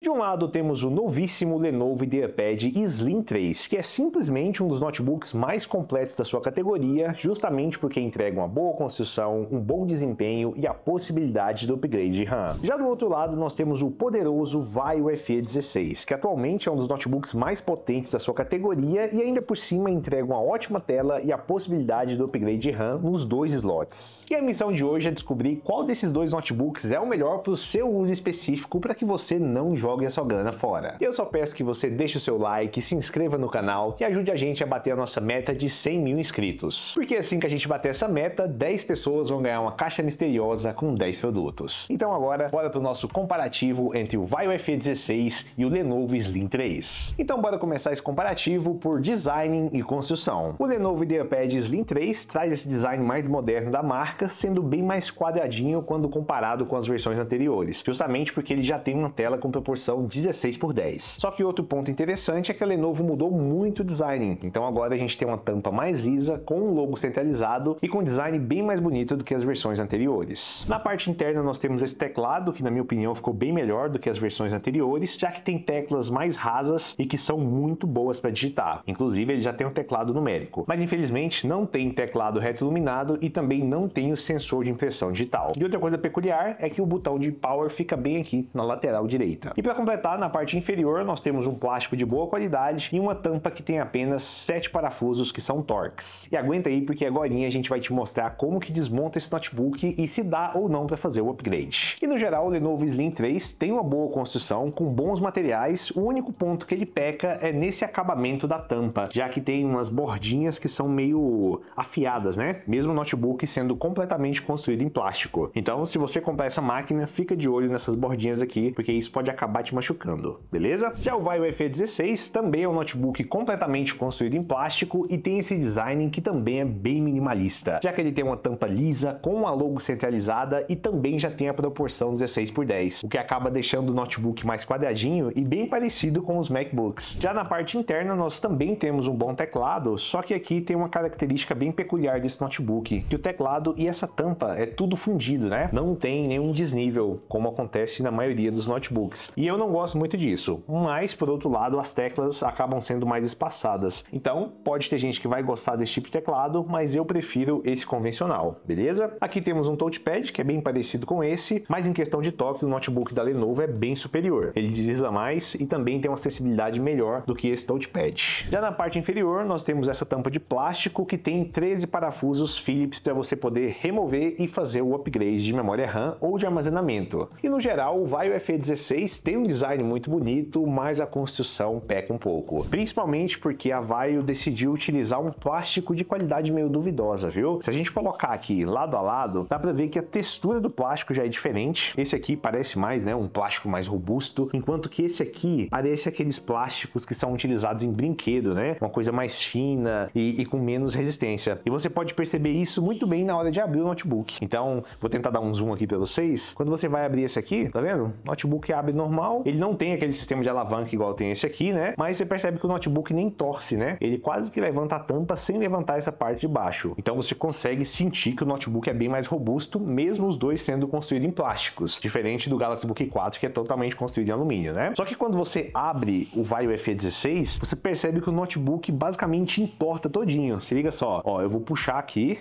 De um lado temos o novíssimo Lenovo IdeaPad Slim 3, que é simplesmente um dos notebooks mais completos da sua categoria, justamente porque entrega uma boa construção, um bom desempenho e a possibilidade do upgrade de RAM. Já do outro lado nós temos o poderoso Vaio FE16, que atualmente é um dos notebooks mais potentes da sua categoria e ainda por cima entrega uma ótima tela e a possibilidade do upgrade de RAM nos dois slots. E a missão de hoje é descobrir qual desses dois notebooks é o melhor para o seu uso específico para que você não jogue a sua grana fora. Eu só peço que você deixe o seu like, se inscreva no canal e ajude a gente a bater a nossa meta de 100 mil inscritos. Porque assim que a gente bater essa meta, 10 pessoas vão ganhar uma caixa misteriosa com 10 produtos. Então agora, bora para o nosso comparativo entre o Vaio FE16 e o Lenovo Slim 3. Então bora começar esse comparativo por design e construção. O Lenovo IdeaPad Slim 3 traz esse design mais moderno da marca, sendo bem mais quadradinho quando comparado com as versões anteriores, justamente porque ele já tem uma tela com proporção 16:10. Só que outro ponto interessante é que a Lenovo mudou muito o design, então agora a gente tem uma tampa mais lisa, com um logo centralizado e com um design bem mais bonito do que as versões anteriores. Na parte interna nós temos esse teclado, que na minha opinião ficou bem melhor do que as versões anteriores, já que tem teclas mais rasas e que são muito boas para digitar. Inclusive ele já tem um teclado numérico, mas infelizmente não tem teclado reto iluminado e também não tem o sensor de impressão digital. E outra coisa peculiar é que o botão de power fica bem aqui na lateral direita. E para completar, na parte inferior nós temos um plástico de boa qualidade e uma tampa que tem apenas 7 parafusos que são Torx. E aguenta aí porque agora a gente vai te mostrar como que desmonta esse notebook e se dá ou não para fazer o upgrade. E no geral o Lenovo Slim 3 tem uma boa construção, com bons materiais, o único ponto que ele peca é nesse acabamento da tampa, já que tem umas bordinhas que são meio afiadas, né? Mesmo o notebook sendo completamente construído em plástico. Então se você comprar essa máquina, fica de olho nessas bordinhas aqui, porque isso pode acabar te machucando, beleza? Já o Vaio FE16 também é um notebook completamente construído em plástico e tem esse design que também é bem minimalista, já que ele tem uma tampa lisa, com uma logo centralizada e também já tem a proporção 16:10, o que acaba deixando o notebook mais quadradinho e bem parecido com os MacBooks. Já na parte interna nós também temos um bom teclado, só que aqui tem uma característica bem peculiar desse notebook, que o teclado e essa tampa é tudo fundido, né? Não tem nenhum desnível, como acontece na maioria dos notebooks. E eu não gosto muito disso, mas por outro lado as teclas acabam sendo mais espaçadas. Então pode ter gente que vai gostar desse tipo de teclado, mas eu prefiro esse convencional, beleza? Aqui temos um touchpad que é bem parecido com esse, mas em questão de toque o notebook da Lenovo é bem superior. Ele desliza mais e também tem uma acessibilidade melhor do que esse touchpad. Já na parte inferior nós temos essa tampa de plástico que tem 13 parafusos Phillips para você poder remover e fazer o upgrade de memória RAM ou de armazenamento. E no geral o Vaio FE16 tem um design muito bonito, mas a construção peca um pouco. Principalmente porque a Vaio decidiu utilizar um plástico de qualidade meio duvidosa, viu? Se a gente colocar aqui lado a lado, dá pra ver que a textura do plástico já é diferente. Esse aqui parece mais, né, um plástico mais robusto, enquanto que esse aqui parece aqueles plásticos que são utilizados em brinquedo, né? Uma coisa mais fina e com menos resistência. E você pode perceber isso muito bem na hora de abrir o notebook. Então, vou tentar dar um zoom aqui pra vocês. Quando você vai abrir esse aqui, tá vendo? O notebook abre normal, ele não tem aquele sistema de alavanca igual tem esse aqui, né? Mas você percebe que o notebook nem torce, né? Ele quase que levanta a tampa sem levantar essa parte de baixo. Então você consegue sentir que o notebook é bem mais robusto, mesmo os dois sendo construídos em plásticos, diferente do Galaxy Book 4, que é totalmente construído em alumínio, né? Só que quando você abre o Vaio FE16, você percebe que o notebook basicamente entorta todinho. Se liga só, ó, eu vou puxar aqui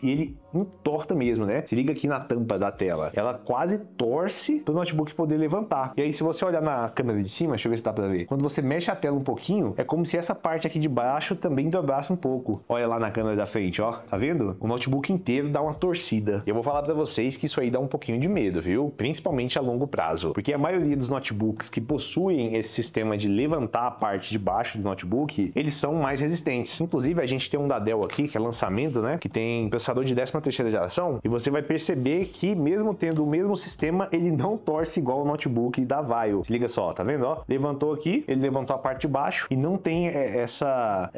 e ele entorta mesmo, né? Se liga aqui na tampa da tela. Ela quase torce para o notebook poder levantar. E aí, se você olhar na câmera de cima, deixa eu ver se dá para ver. Quando você mexe a tela um pouquinho, é como se essa parte aqui de baixo também dobrasse um pouco. Olha lá na câmera da frente, ó. Tá vendo? O notebook inteiro dá uma torcida. Eu vou falar para vocês que isso aí dá um pouquinho de medo, viu? Principalmente a longo prazo. Porque a maioria dos notebooks que possuem esse sistema de levantar a parte de baixo do notebook, eles são mais resistentes. Inclusive, a gente tem um da Dell aqui, que é lançamento, né? Que tem processador de 13ª geração, e você vai perceber que mesmo tendo o mesmo sistema, ele não torce igual o notebook da Vaio. Se liga só, tá vendo? Ó, levantou aqui, ele levantou a parte de baixo e não tem essa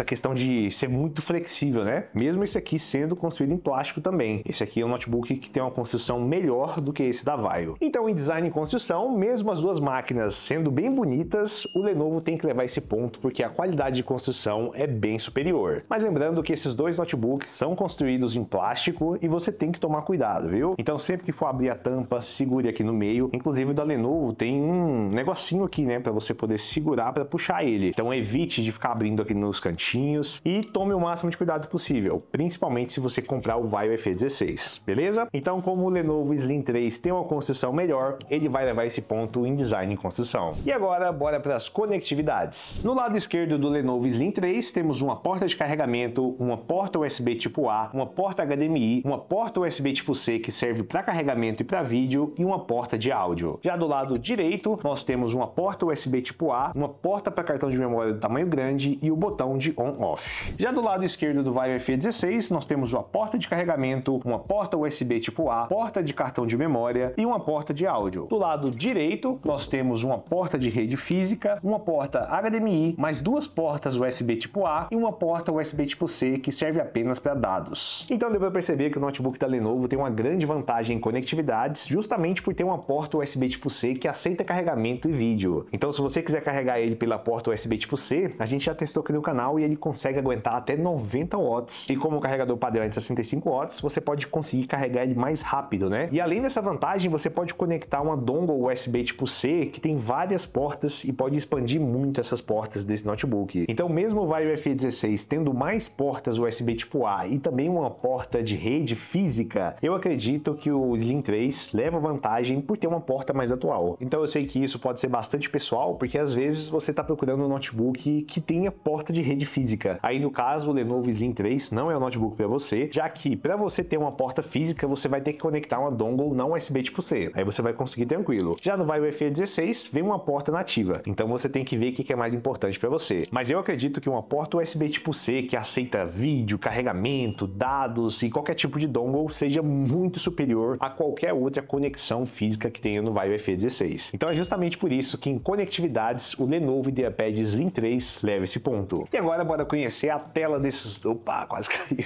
questão de ser muito flexível, né? Mesmo esse aqui sendo construído em plástico também. Esse aqui é um notebook que tem uma construção melhor do que esse da Vaio. Então, em design e construção, mesmo as duas máquinas sendo bem bonitas, o Lenovo tem que levar esse ponto porque a qualidade de construção é bem superior. Mas lembrando que esses dois notebooks são construídos construídos em plástico e você tem que tomar cuidado, viu? Então sempre que for abrir a tampa, segure aqui no meio. Inclusive o da Lenovo tem um negocinho aqui, né, para você poder segurar para puxar ele. Então evite de ficar abrindo aqui nos cantinhos e tome o máximo de cuidado possível, principalmente se você comprar o Vaio FE16, beleza? Então, como o Lenovo Slim 3 tem uma construção melhor, ele vai levar esse ponto em design e construção. E agora, bora para as conectividades. No lado esquerdo do Lenovo Slim 3, temos uma porta de carregamento, uma porta USB tipo A, uma porta HDMI, uma porta USB tipo C que serve para carregamento e para vídeo e uma porta de áudio. Já do lado direito, nós temos uma porta USB tipo A, uma porta para cartão de memória do tamanho grande e o botão de on-off. Já do lado esquerdo do Vaio FE16, nós temos uma porta de carregamento, uma porta USB tipo A, porta de cartão de memória e uma porta de áudio. Do lado direito, nós temos uma porta de rede física, uma porta HDMI, mais duas portas USB tipo A e uma porta USB tipo C que serve apenas para dados. Então deu para perceber que o notebook da Lenovo tem uma grande vantagem em conectividades, justamente por ter uma porta USB tipo C que aceita carregamento e vídeo. Então se você quiser carregar ele pela porta USB tipo C, a gente já testou aqui no canal e ele consegue aguentar até 90 watts. E como o carregador padrão é de 65 watts, você pode conseguir carregar ele mais rápido, né? E além dessa vantagem, você pode conectar uma dongle USB tipo C que tem várias portas e pode expandir muito essas portas desse notebook. Então mesmo o Vaio FE16 tendo mais portas USB tipo A e também uma porta de rede física, eu acredito que o Slim 3 leva vantagem por ter uma porta mais atual. Então eu sei que isso pode ser bastante pessoal, porque às vezes você está procurando um notebook que tenha porta de rede física. Aí no caso o Lenovo Slim 3 não é o notebook para você, já que para você ter uma porta física você vai ter que conectar uma dongle não USB tipo C. Aí você vai conseguir tranquilo. Já no Vaio FE16 vem uma porta nativa, então você tem que ver o que é mais importante para você. Mas eu acredito que uma porta USB tipo C que aceita vídeo, carregamento, dados e qualquer tipo de dongle seja muito superior a qualquer outra conexão física que tenha no Vaio FE16. Então é justamente por isso que em conectividades o Lenovo IdeaPad Slim 3 leva esse ponto. E agora bora conhecer a tela desses... Opa, quase caiu.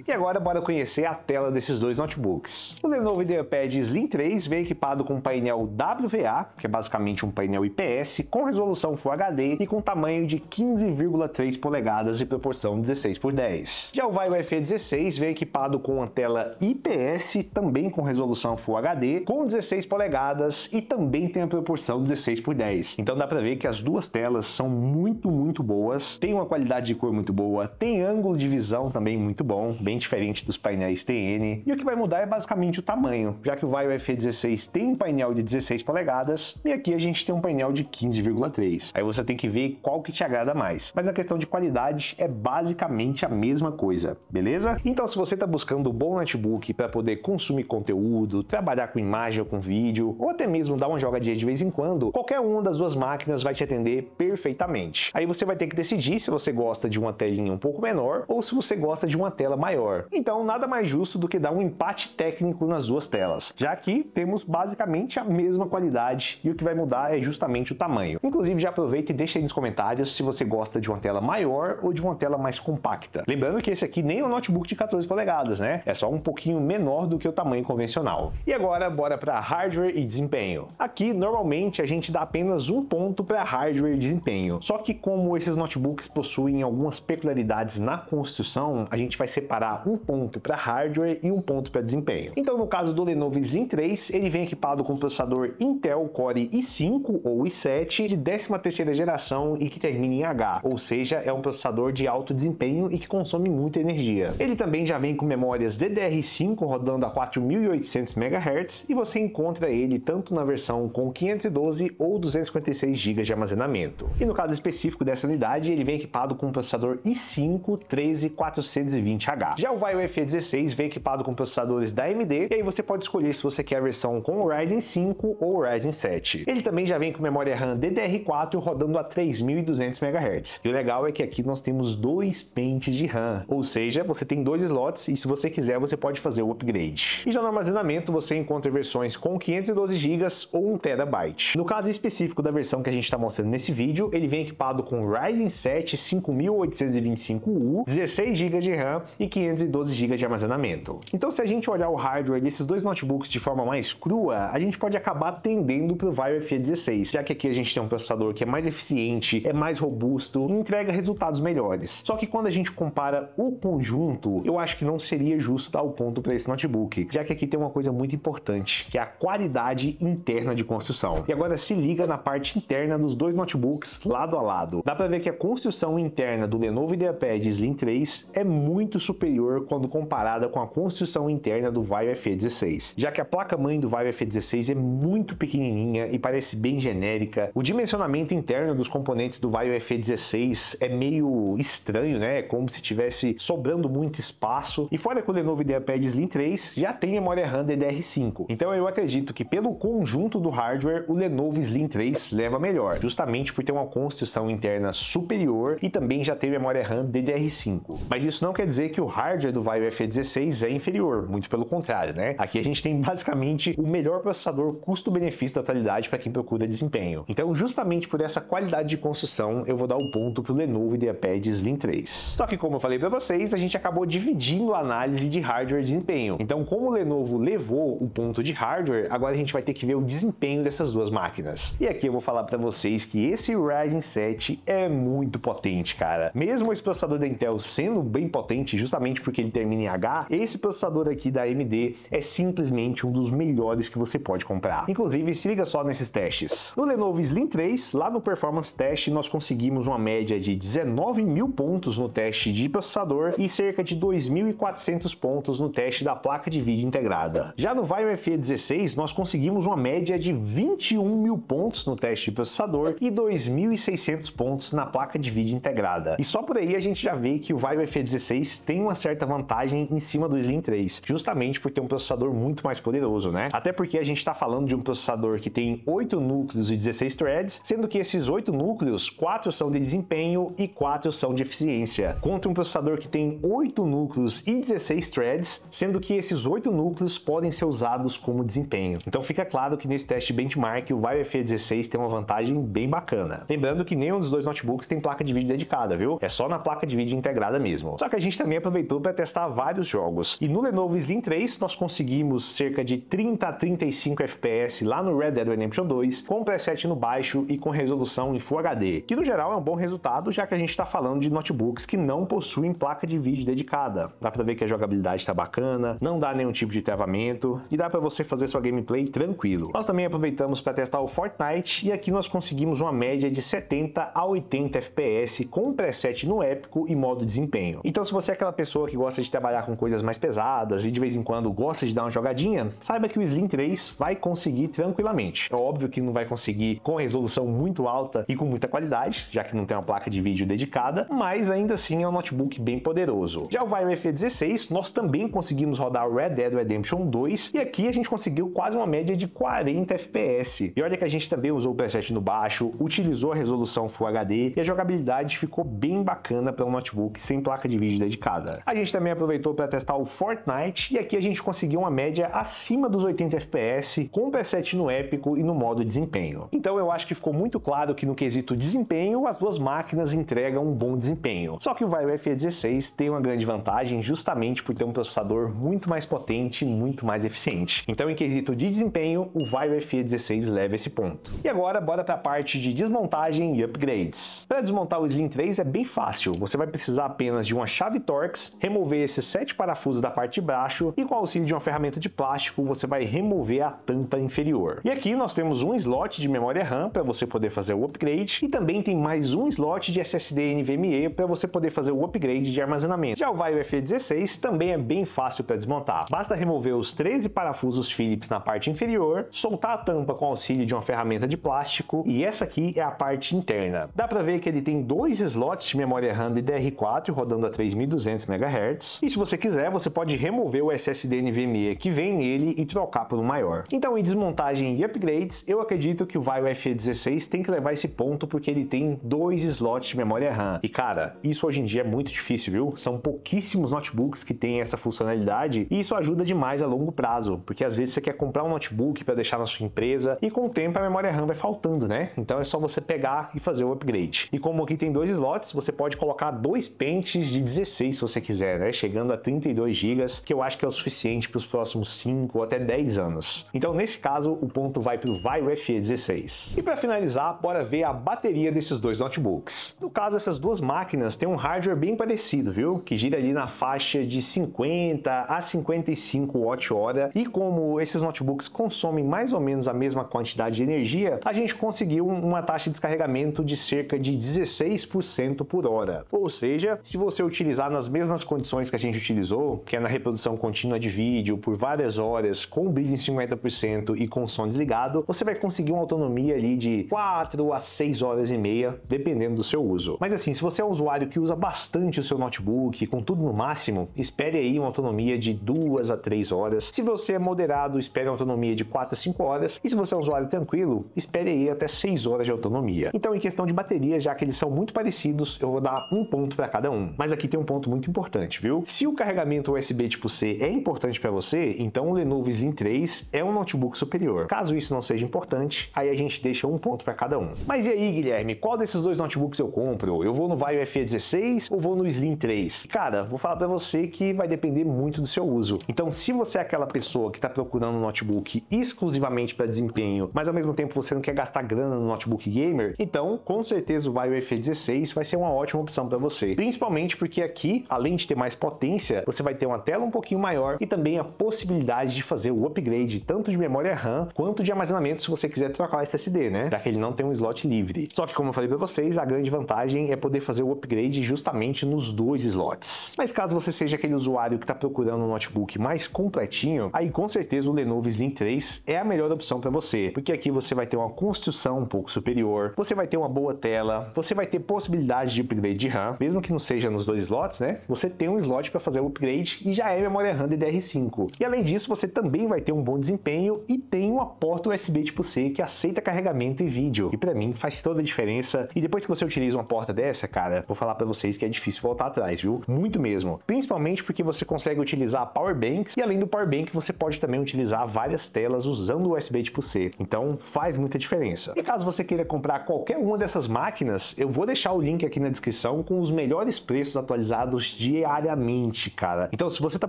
E agora bora conhecer a tela desses dois notebooks. O Lenovo IdeaPad Slim 3 vem equipado com um painel WVA, que é basicamente um painel IPS, com resolução Full HD e com tamanho de 15,3 polegadas e proporção 16:10. Já o Vaio FE16 vem equipado com uma tela IPS, também com resolução Full HD, com 16 polegadas e também tem a proporção 16:10. Então dá pra ver que as duas telas são muito boas, tem uma qualidade de cor muito boa, tem ângulo de visão também muito bom, bem diferente dos painéis TN. E o que vai mudar é basicamente o tamanho, já que o Vaio FE16 tem um painel de 16 polegadas e aqui a gente tem um painel de 15,3. Aí você tem que ver qual que te agrada mais. Mas a questão de qualidade é basicamente a mesma coisa, beleza? Então se você está buscando um bom notebook para poder consumir conteúdo, trabalhar com imagem ou com vídeo, ou até mesmo dar uma jogadinha de vez em quando, qualquer uma das duas máquinas vai te atender perfeitamente. Aí você vai ter que decidir se você gosta de uma telinha um pouco menor ou se você gosta de uma tela maior. Então nada mais justo do que dar um empate técnico nas duas telas, já que temos basicamente a mesma qualidade e o que vai mudar é justamente o tamanho. Inclusive já aproveita e deixa aí nos comentários se você gosta de uma tela maior ou de uma tela mais compacta. Lembrando que esse aqui nem é um notebook de 14 polegadas, né? É só um pouquinho menor do que o tamanho convencional. E agora bora para hardware e desempenho. Aqui normalmente a gente dá apenas um ponto para hardware e desempenho. Só que como esses notebooks possuem algumas peculiaridades na construção, a gente vai separar um ponto para hardware e um ponto para desempenho. Então no caso do Lenovo Slim 3, ele vem equipado com um processador Intel Core i5 ou i7 de 13ª geração e que termina em H, ou seja, é um processador de alto desempenho e que consome muita energia. Ele também já vem com memórias DDR5 rodando a 4.800 MHz e você encontra ele tanto na versão com 512 ou 256 GB de armazenamento. E no caso específico dessa unidade, ele vem equipado com um processador i5 13420H. Já o Vaio FE16 vem equipado com processadores da AMD e aí você pode escolher se você quer a versão com o Ryzen 5 ou o Ryzen 7. Ele também já vem com memória RAM DDR4 rodando a 3200 MHz. E o legal é que aqui nós temos dois pentes de RAM, ou seja, você tem dois slots e se você quiser você pode fazer o upgrade. E já no armazenamento você encontra versões com 512 GB ou 1 TB. No caso específico da versão que a gente está mostrando nesse vídeo, ele vem equipado com Ryzen 7 5825U, 16 GB de RAM e 512 GB de armazenamento. Então se a gente olhar o hardware desses dois notebooks de forma mais crua, a gente pode acabar tendendo para o Vaio FE16, já que aqui a gente tem um processador que é mais eficiente, é mais robusto e entrega resultados melhores. Só que quando a gente compara o conjunto, ponto, eu acho que não seria justo dar o ponto para esse notebook, já que aqui tem uma coisa muito importante, que é a qualidade interna de construção. E agora se liga na parte interna dos dois notebooks lado a lado. Dá para ver que a construção interna do Lenovo IdeaPad Slim 3 é muito superior quando comparada com a construção interna do Vaio FE16, já que a placa-mãe do Vaio FE16 é muito pequenininha e parece bem genérica. O dimensionamento interno dos componentes do Vaio FE16 é meio estranho, né? É como se tivesse sobrando muito espaço. E fora que o Lenovo IdeaPad Slim 3 já tem memória RAM DDR5. Então eu acredito que pelo conjunto do hardware, o Lenovo Slim 3 leva melhor, justamente por ter uma construção interna superior e também já ter memória RAM DDR5. Mas isso não quer dizer que o hardware do Vaio FE16 é inferior, muito pelo contrário, né? Aqui a gente tem basicamente o melhor processador custo-benefício da atualidade para quem procura desempenho. Então, justamente por essa qualidade de construção, eu vou dar o ponto para o Lenovo IdeaPad Slim 3. Só que, como eu falei para vocês, a gente acabou dividindo a análise de hardware e desempenho. Então, como o Lenovo levou o ponto de hardware, agora a gente vai ter que ver o desempenho dessas duas máquinas. E aqui eu vou falar para vocês que esse Ryzen 7 é muito potente, cara. Mesmo esse processador da Intel sendo bem potente, justamente porque ele termina em H, esse processador aqui da AMD é simplesmente um dos melhores que você pode comprar. Inclusive, se liga só nesses testes. No Lenovo Slim 3, lá no Performance Test, nós conseguimos uma média de 19.000 pontos no teste de processador e cerca de 2.400 pontos no teste da placa de vídeo integrada. Já no Vaio FE16, nós conseguimos uma média de 21.000 pontos no teste de processador e 2.600 pontos na placa de vídeo integrada. E só por aí a gente já vê que o Vaio FE16 tem uma certa vantagem em cima do Slim 3, justamente por ter um processador muito mais poderoso, né? Até porque a gente está falando de um processador que tem 8 núcleos e 16 threads, sendo que esses 8 núcleos, 4 são de desempenho e 4 são de eficiência, contra um processador que tem 8 núcleos e 16 threads, sendo que esses 8 núcleos podem ser usados como desempenho. Então fica claro que nesse teste benchmark o Vaio FE16 tem uma vantagem bem bacana. Lembrando que nenhum dos dois notebooks tem placa de vídeo dedicada, viu? É só na placa de vídeo integrada mesmo. Só que a gente também aproveitou para testar vários jogos. E no Lenovo Slim 3 nós conseguimos cerca de 30 a 35 FPS lá no Red Dead Redemption 2, com preset no baixo e com resolução em Full HD, que no geral é um bom resultado, já que a gente está falando de notebooks que não possuem placa de vídeo dedicada. Dá para ver que a jogabilidade está bacana, não dá nenhum tipo de travamento e dá para você fazer sua gameplay tranquilo. Nós também aproveitamos para testar o Fortnite e aqui nós conseguimos uma média de 70 a 80 FPS com preset no épico e modo desempenho. Então, se você é aquela pessoa que gosta de trabalhar com coisas mais pesadas e de vez em quando gosta de dar uma jogadinha, saiba que o Slim 3 vai conseguir tranquilamente. É óbvio que não vai conseguir com resolução muito alta e com muita qualidade, já que não tem uma placa de vídeo dedicada, mas ainda assim é um notebook bem poderoso. Já o Vaio FE16, nós também conseguimos rodar o Red Dead Redemption 2 e aqui a gente conseguiu quase uma média de 40 FPS. E olha que a gente também usou o preset no baixo, utilizou a resolução Full HD e a jogabilidade ficou bem bacana para um notebook sem placa de vídeo dedicada. A gente também aproveitou para testar o Fortnite e aqui a gente conseguiu uma média acima dos 80 FPS com preset no épico e no modo desempenho. Então eu acho que ficou muito claro que no quesito desempenho as duas máquinas entregam um bom desempenho. Só que o Vaio FE16 tem uma grande vantagem justamente por ter um processador muito mais potente e muito mais eficiente. Então em quesito de desempenho, o Vaio FE16 leva esse ponto. E agora bora para a parte de desmontagem e upgrades. Para desmontar o Slim 3 é bem fácil, você vai precisar apenas de uma chave Torx, remover esses 7 parafusos da parte de baixo e com o auxílio de uma ferramenta de plástico você vai remover a tampa inferior. E aqui nós temos um slot de memória RAM para você poder fazer o upgrade e também tem mais um slot de SSD NVMe para você poder fazer o upgrade de armazenamento. Já o Vaio FE16 também é bem fácil para desmontar. Basta remover os 13 parafusos Phillips na parte inferior, soltar a tampa com o auxílio de uma ferramenta de plástico e essa aqui é a parte interna. Dá para ver que ele tem dois slots de memória RAM DDR4 rodando a 3200 MHz e se você quiser você pode remover o SSD NVMe que vem nele e trocar por um maior. Então em desmontagem e upgrades eu acredito que o Vaio FE16 tem que levar esse ponto porque ele tem dois slots de memória RAM e cara, isso hoje em dia é muito difícil, viu? São pouquíssimos notebooks que têm essa funcionalidade e isso ajuda demais a longo prazo, porque às vezes você quer comprar um notebook para deixar na sua empresa e com o tempo a memória RAM vai faltando, né? Então é só você pegar e fazer o upgrade. E como aqui tem dois slots, você pode colocar dois pentes de 16 se você quiser, né? Chegando a 32 GB, que eu acho que é o suficiente para os próximos 5 ou até 10 anos. Então nesse caso o ponto vai para o Vaio FE16. E para finalizar, bora ver a bateria desses dois notebooks. No caso, essas duas máquinas têm um hardware bem parecido, viu? Que gira ali na faixa de 50 a 55 Wh, e como esses notebooks consomem mais ou menos a mesma quantidade de energia, a gente conseguiu uma taxa de descarregamento de cerca de 16% por hora. Ou seja, se você utilizar nas mesmas condições que a gente utilizou, que é na reprodução contínua de vídeo por várias horas, com brilho em 50% e com som desligado, você vai conseguir uma autonomia ali de 4 a 6 horas e meia, dependendo do seu uso. Mas assim, se você é um usuário que usa bastante o seu notebook, com tudo no máximo, espere aí uma autonomia de 2 a 3 horas. Se você é moderado, espere uma autonomia de 4 a 5 horas. E se você é um usuário tranquilo, espere aí até 6 horas de autonomia. Então, em questão de bateria, já que eles são muito parecidos, eu vou dar um ponto para cada um. Mas aqui tem um ponto muito importante, viu? Se o carregamento USB tipo C é importante para você, então o Lenovo Slim 3 é um notebook superior. Caso isso não seja importante, aí a gente deixa um ponto para cada um. Mas e aí, Guilherme, qual desses dois notebooks eu compro? Eu vou no Vaio FE 16 ou vou no Slim 3? Cara, vou falar para você que vai depender muito do seu uso. Então, se você é aquela pessoa que está procurando um notebook exclusivamente para desempenho, mas ao mesmo tempo você não quer gastar grana no notebook gamer, então com certeza o Vaio FE 16 vai ser uma ótima opção para você. Principalmente porque aqui, além de ter mais potência, você vai ter uma tela um pouquinho maior e também a possibilidade de fazer o upgrade tanto de memória RAM quanto de armazenamento se você quiser trocar o SSD, né? Já que ele não tem um slot livre. Só que como eu falei para vocês, a grande vantagem é poder fazer o upgrade justamente nos dois slots. Mas caso você seja aquele usuário que está procurando um notebook mais completinho, aí com certeza o Lenovo Slim 3 é a melhor opção para você, porque aqui você vai ter uma construção um pouco superior, você vai ter uma boa tela, você vai ter possibilidade de upgrade de RAM, mesmo que não seja nos dois slots, né? Você tem um slot para fazer o upgrade e já é memória RAM DDR5. E além disso, você também vai ter um bom desempenho e tem uma porta USB tipo C que aceita carregamento e vídeo. E para mim faz toda a diferença. E depois que você utiliza uma porta dessa, cara, vou falar para vocês que é difícil voltar atrás, viu? Muito mesmo. Principalmente porque você consegue utilizar a Power Bank e além do Power Bank você pode também utilizar várias telas usando o USB tipo C. Então faz muita diferença. E caso você queira comprar qualquer uma dessas máquinas, eu vou deixar o link aqui na descrição com os melhores preços atualizados diariamente, cara. Então se você está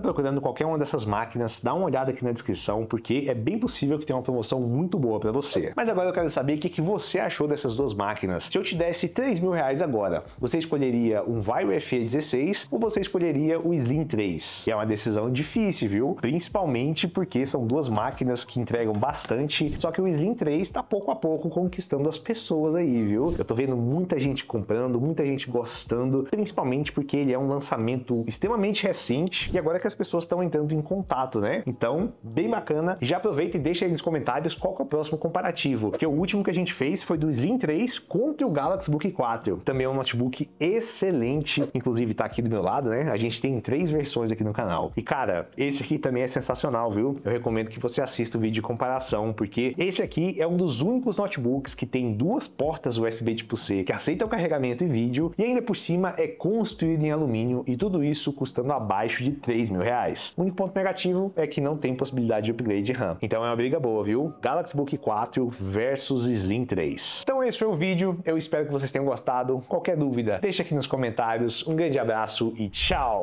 procurando qualquer uma dessas máquinas, dá uma olhada aqui na descrição, porque é bem possível que tenha uma promoção muito boa para você. Mas agora eu quero saber o que você achou dessas duas máquinas. Se eu te desse R$3.000 agora, você escolheria um Vaio FE 16 ou você escolheria o Slim 3? E é uma decisão difícil, viu? Principalmente porque são duas máquinas que entregam bastante, só que o Slim 3 está pouco a pouco conquistando as pessoas aí, viu? Eu tô vendo muita gente comprando, muita gente gostando, principalmente porque ele é um lançamento extremamente recente e agora que as pessoas estão entrando em contato, né? Então, bem bacana. Já aproveita e deixa aí nos comentários qual que é o próximo comparativo, porque o último que a gente fez foi do Slim 3 contra o Galaxy Book 4. Também é um notebook excelente, inclusive tá aqui do meu lado, né? A gente tem 3 versões aqui no canal. E cara, esse aqui também é sensacional, viu? Eu recomendo que você assista o vídeo de comparação, porque esse aqui é um dos únicos notebooks que tem 2 portas USB tipo C, que aceitam carregamento e vídeo, e ainda por cima é construído em alumínio, e tudo isso custando abaixo de R$3.000. O único ponto negativo é que não tem possibilidade de upgrade de RAM. Então é uma briga boa, viu? Galaxy Book 4 versus Slim 3. Então esse foi o vídeo, eu espero que vocês tenham gostado. Qualquer dúvida, deixa aqui nos comentários. Um grande abraço e tchau!